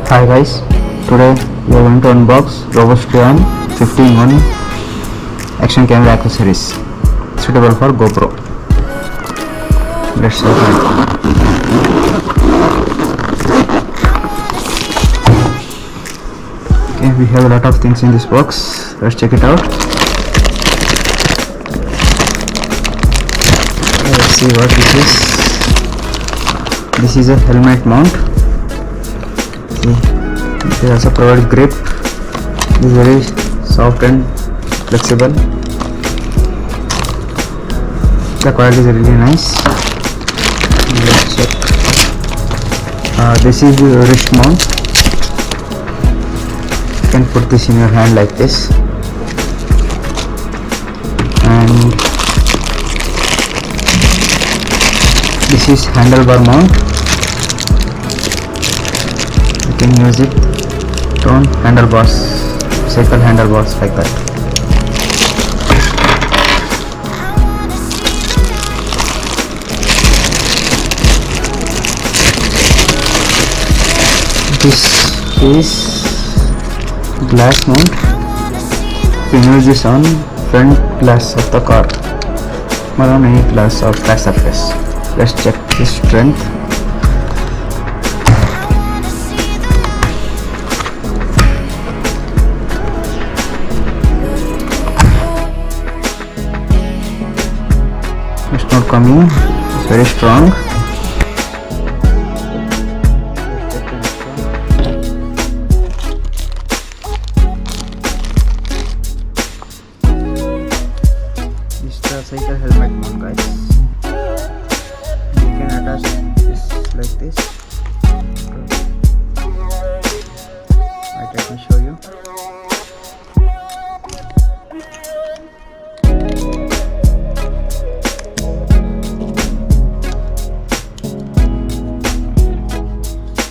Hi guys, today we are going to unbox Robustrion 15-1 Action Cam accessories suitable for GoPro. Let's open it. Okay, we have a lot of things in this box. Let's check it out. Okay, let's see what this is. This is a helmet mount. They also provide grip. It is very soft and flexible. The quality is really nice. Let's check. This is the wrist mount. You can put this in your hand like this, and this is handlebar mount. You can use it on handlebars, cycle handlebars like that. This is glass mount. You can use this on front glass of the car or on any glass or flat surface. Let's check the strength. It's not coming, it's very strong. This is the cycle helmet mount, guys. You can attach this like this. Right, let me show you.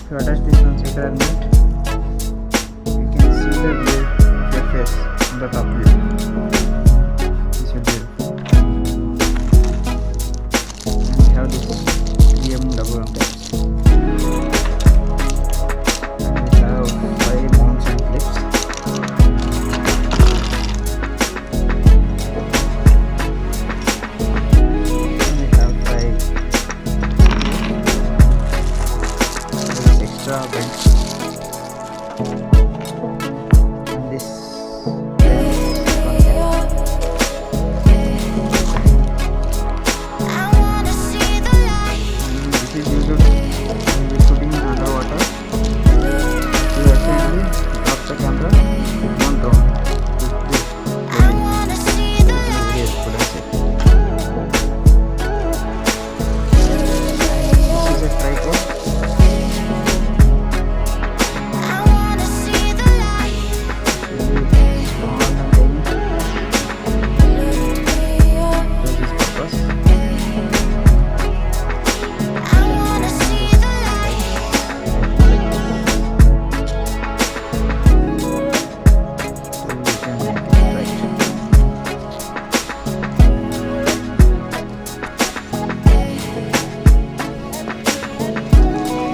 If you attach this on cycle helmet, you can see the view of your face in the top view. This will be beautiful. And we have this BMW text. And we have 5 mounts and clips. And we have 5 extra belts. And this is used when we shooting underwater. You accidentally drop the camera on drone. This is very helpful, I say. This is a tripod.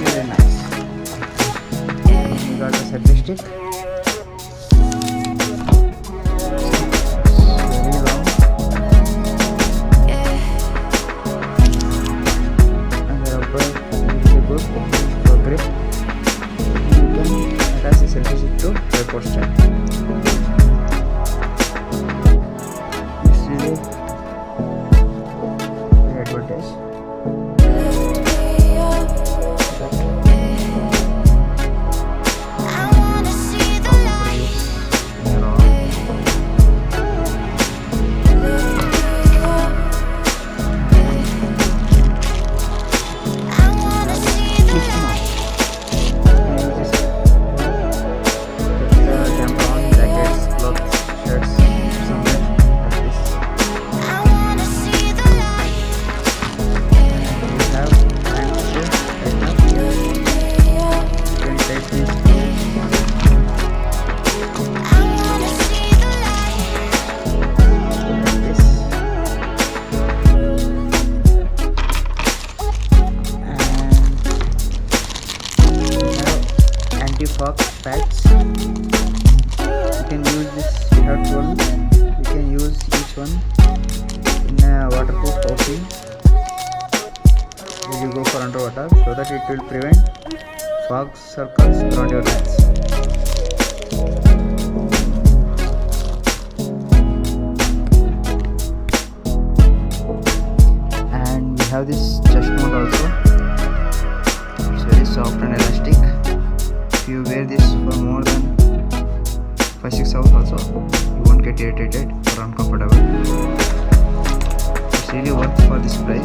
Very nice. We got a selfie stick. Very long. And the rubber is really good for grip. You can attach the selfie stick to tripod stand. This is really very advantage. underwater so that it will prevent fog circles around your lens. And we have this chest mount also. It's very soft and elastic. If you wear this for more than 5-6 hours also, you won't get irritated or uncomfortable. It's really worth for this price.